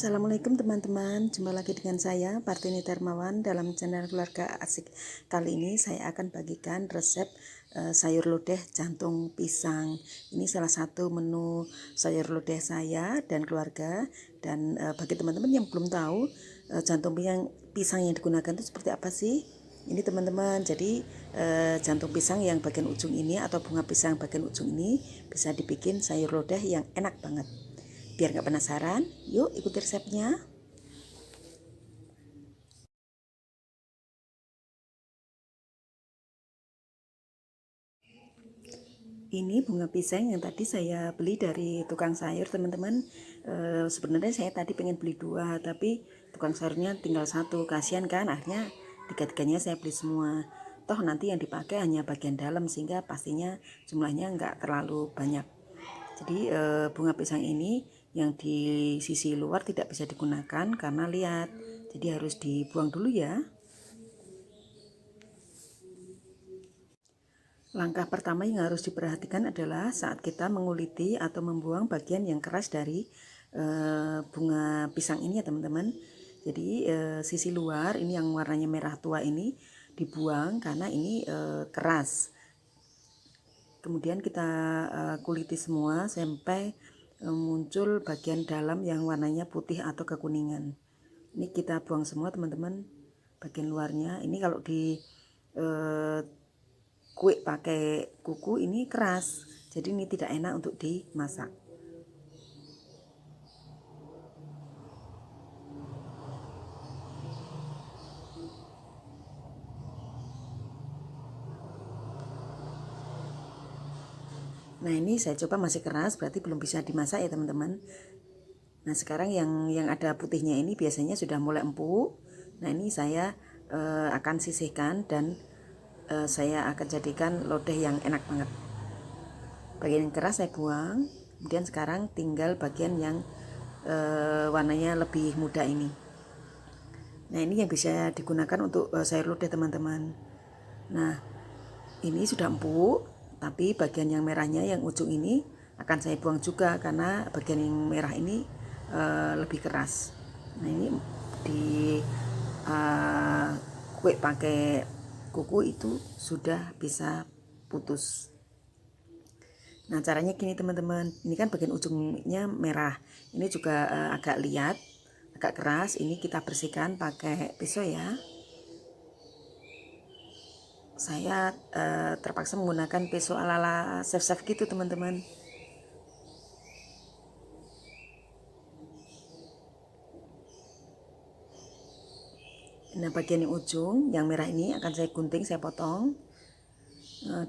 Assalamualaikum teman-teman, jumpa lagi dengan saya Partini Darmawan dalam channel Keluarga Asik. Kali ini saya akan bagikan resep sayur lodeh jantung pisang. Ini salah satu menu sayur lodeh saya dan keluarga. Dan bagi teman-teman yang belum tahu jantung pisang yang digunakan itu seperti apa sih? Ini teman-teman, jadi jantung pisang yang bagian ujung ini atau bunga pisang bagian ujung ini bisa dibikin sayur lodeh yang enak banget. Biar gak penasaran, yuk ikuti resepnya. Ini bunga pisang yang tadi saya beli dari tukang sayur teman-teman. Sebenarnya saya tadi pengen beli 2, tapi tukang sayurnya tinggal 1. Kasihan kan, akhirnya 3-tiganya saya beli semua. Toh nanti yang dipakai hanya bagian dalam, sehingga pastinya jumlahnya nggak terlalu banyak. Jadi bunga pisang ini yang di sisi luar tidak bisa digunakan karena liat. Jadi harus dibuang dulu ya. Langkah pertama yang harus diperhatikan adalah saat kita menguliti atau membuang bagian yang keras dari bunga pisang ini ya teman-teman. Jadi sisi luar ini yang warnanya merah tua ini dibuang karena ini keras. Kemudian kita kuliti semua sampai muncul bagian dalam yang warnanya putih atau kekuningan. Ini kita buang semua teman-teman, bagian luarnya. Ini kalau di kue pakai kuku ini keras, jadi ini tidak enak untuk dimasak. Nah ini saya coba masih keras, berarti belum bisa dimasak ya teman-teman. Nah sekarang yang ada putihnya ini biasanya sudah mulai empuk. Nah ini saya akan sisihkan dan saya akan jadikan lodeh yang enak banget. Bagian yang keras saya buang, kemudian sekarang tinggal bagian yang warnanya lebih muda ini. Nah ini yang bisa digunakan untuk sayur lodeh teman-teman. Nah ini sudah empuk, tapi bagian yang merahnya yang ujung ini akan saya buang juga karena bagian yang merah ini lebih keras. Nah ini di kue pakai kuku itu sudah bisa putus. Nah caranya gini teman-teman, ini kan bagian ujungnya merah, ini juga agak liat, agak keras. Ini kita bersihkan pakai pisau ya. Saya terpaksa menggunakan pisau ala-ala chef-chef gitu teman-teman. Nah bagian yang ujung yang merah ini akan saya gunting, saya potong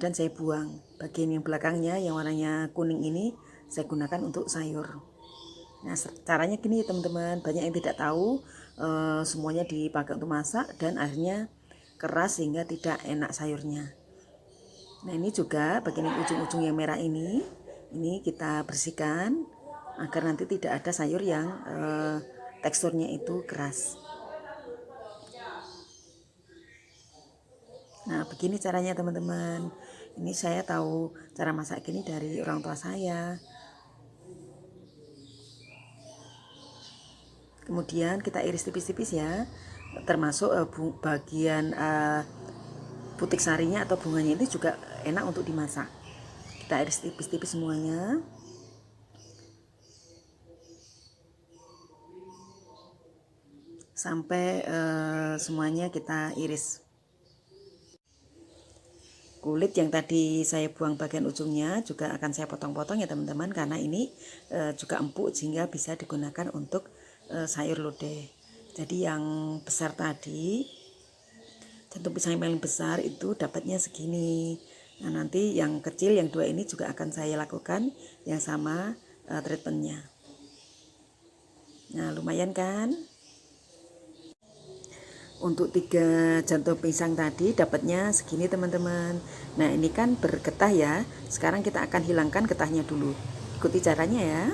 dan saya buang. Bagian yang belakangnya yang warnanya kuning ini saya gunakan untuk sayur. Nah caranya gini teman-teman, banyak yang tidak tahu semuanya dipakai untuk masak dan akhirnya keras sehingga tidak enak sayurnya. Nah ini juga bagian ujung-ujung yang merah ini kita bersihkan agar nanti tidak ada sayur yang teksturnya itu keras. Nah begini caranya teman-teman, ini saya tahu cara masak ini dari orang tua saya. Kemudian kita iris tipis-tipis ya, termasuk bagian putik sarinya atau bunganya ini juga enak untuk dimasak. Kita iris tipis-tipis semuanya. Sampai semuanya kita iris. Kulit yang tadi saya buang bagian ujungnya juga akan saya potong-potong ya teman-teman, karena ini juga empuk sehingga bisa digunakan untuk sayur lodeh. Jadi yang besar tadi, jantung pisang yang paling besar itu dapatnya segini. Nah nanti yang kecil yang 2 ini juga akan saya lakukan yang sama treatmentnya. Nah lumayan kan? Untuk 3 jantung pisang tadi dapatnya segini teman-teman. Nah ini kan bergetah ya. Sekarang kita akan hilangkan getahnya dulu. Ikuti caranya ya.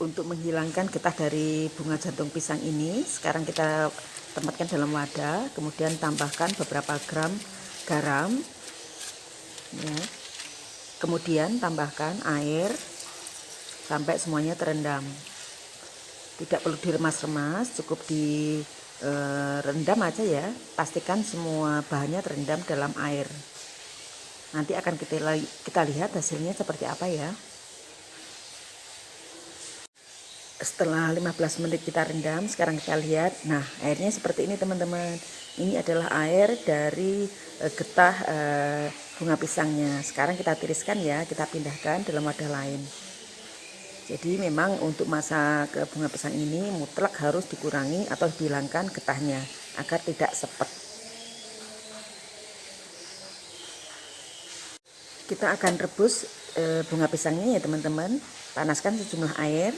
Untuk menghilangkan getah dari bunga jantung pisang ini, sekarang kita tempatkan dalam wadah. Kemudian tambahkan beberapa gram garam ya. Kemudian tambahkan air sampai semuanya terendam. Tidak perlu diremas-remas, cukup direndam aja ya. Pastikan semua bahannya terendam dalam air. Nanti akan kita lihat hasilnya seperti apa ya. Setelah 15 menit kita rendam, sekarang kita lihat. Nah, airnya seperti ini teman-teman. Ini adalah air dari getah bunga pisangnya. Sekarang kita tiriskan ya, kita pindahkan dalam wadah lain. Jadi memang untuk masak bunga pisang ini mutlak harus dikurangi atau dihilangkan getahnya agar tidak sepet. Kita akan rebus bunga pisangnya ya teman-teman. Panaskan sejumlah air.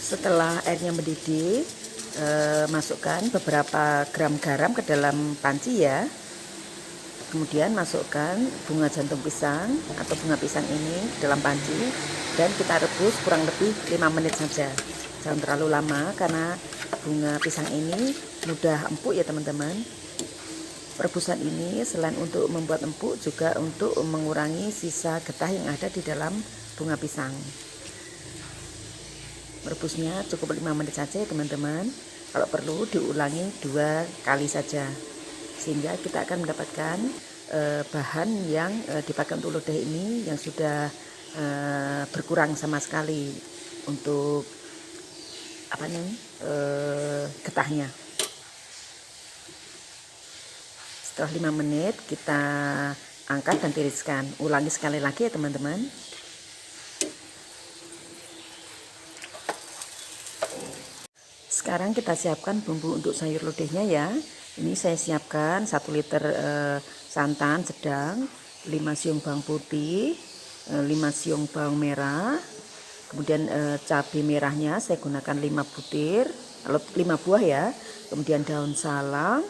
Setelah airnya mendidih, masukkan beberapa gram garam ke dalam panci ya. Kemudian masukkan bunga jantung pisang atau bunga pisang ini dalam panci dan kita rebus kurang lebih 5 menit saja. Jangan terlalu lama karena bunga pisang ini mudah empuk ya teman-teman. Perebusan ini selain untuk membuat empuk juga untuk mengurangi sisa getah yang ada di dalam bunga pisang. Merebusnya cukup 5 menit saja ya teman-teman. Kalau perlu diulangi 2 kali saja, sehingga kita akan mendapatkan bahan yang dipakai untuk lodeh ini yang sudah berkurang sama sekali untuk getahnya. Setelah 5 menit kita angkat dan tiriskan. Ulangi sekali lagi ya teman-teman. Sekarang kita siapkan bumbu untuk sayur lodehnya ya. Ini saya siapkan 1 liter santan sedang, 5 siung bawang putih, 5 siung bawang merah, kemudian cabai merahnya saya gunakan 5 butir, 5 buah ya. Kemudian daun salam,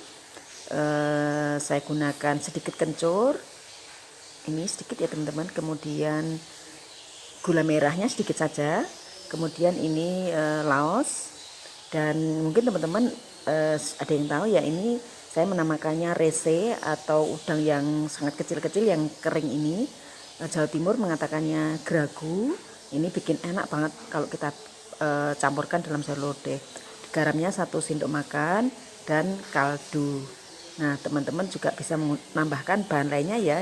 saya gunakan sedikit kencur, ini sedikit ya teman-teman. Kemudian gula merahnya sedikit saja. Kemudian ini laos. Dan mungkin teman-teman ada yang tahu ya, ini saya menamakannya rese atau udang yang sangat kecil-kecil yang kering ini. Jawa Timur mengatakannya gragu. Ini bikin enak banget kalau kita campurkan dalam sayur lodeh. Garamnya 1 sendok makan dan kaldu. Nah teman-teman juga bisa menambahkan bahan lainnya ya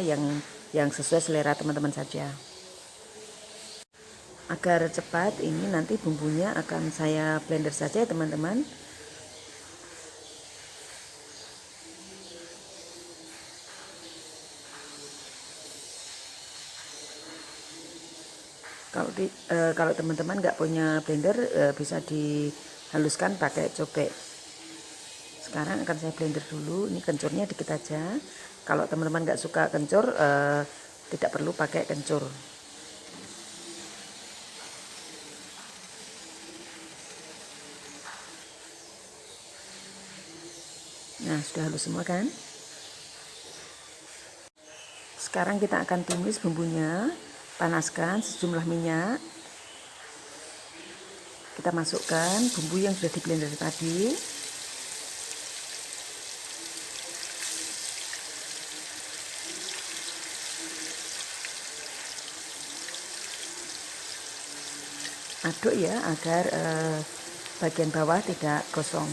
yang sesuai selera teman-teman saja. Agar cepat ini nanti bumbunya akan saya blender saja ya teman-teman. Kalau teman-teman nggak punya blender bisa dihaluskan pakai cobek. Sekarang akan saya blender dulu. Ini kencurnya dikit aja. Kalau teman-teman nggak suka kencur tidak perlu pakai kencur. Nah sudah halus semua kan. Sekarang kita akan tumis bumbunya. Panaskan sejumlah minyak. Kita masukkan bumbu yang sudah di blender tadi. Aduk ya agar bagian bawah tidak gosong.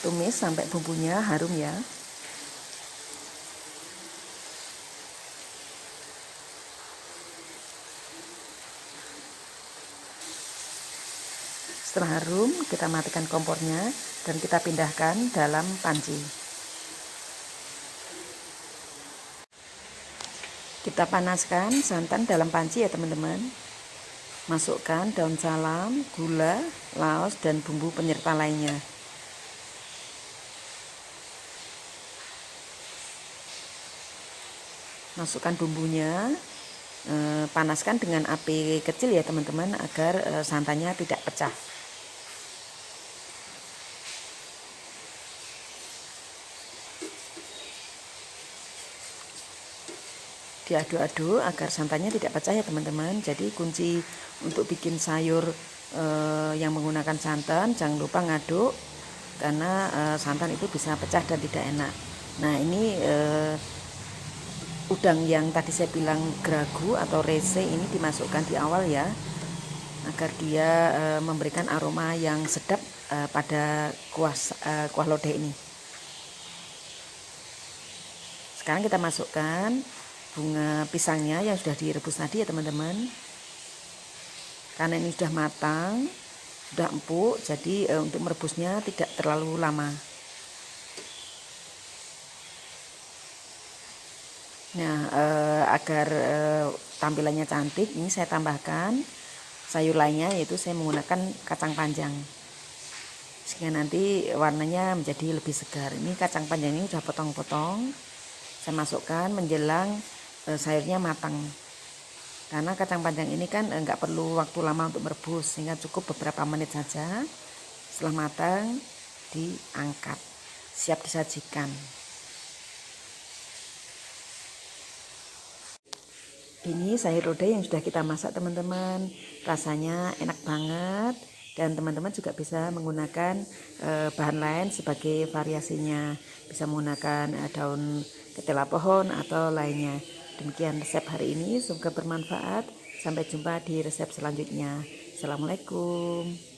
Tumis sampai bumbunya harum ya. Setelah harum, kita matikan kompornya dan kita pindahkan dalam panci. Kita panaskan santan dalam panci ya teman-teman. Masukkan daun salam, gula, laos, dan bumbu penyerta lainnya. Masukkan bumbunya, panaskan dengan api kecil ya teman-teman agar santannya tidak pecah. Diaduk-aduk agar santannya tidak pecah ya teman-teman. Jadi kunci untuk bikin sayur yang menggunakan santan, jangan lupa ngaduk karena santan itu bisa pecah dan tidak enak. Nah ini udang yang tadi saya bilang gragu atau rese ini dimasukkan di awal ya. agar dia memberikan aroma yang sedap pada kuah lodeh ini. Sekarang kita masukkan bunga pisangnya yang sudah direbus tadi ya teman-teman. Karena ini sudah matang, sudah empuk, jadi untuk merebusnya tidak terlalu lama. Nah, agar tampilannya cantik, ini saya tambahkan sayur lainnya, yaitu saya menggunakan kacang panjang, sehingga nanti warnanya menjadi lebih segar. Ini kacang panjang ini sudah potong-potong, saya masukkan menjelang sayurnya matang. Karena kacang panjang ini kan nggak perlu waktu lama untuk merebus, sehingga cukup beberapa menit saja. Setelah matang, diangkat, siap disajikan. Ini sayur lodeh yang sudah kita masak teman-teman, rasanya enak banget, dan teman-teman juga bisa menggunakan bahan lain sebagai variasinya, bisa menggunakan daun ketela pohon atau lainnya. Demikian resep hari ini, semoga bermanfaat. Sampai jumpa di resep selanjutnya. Assalamualaikum.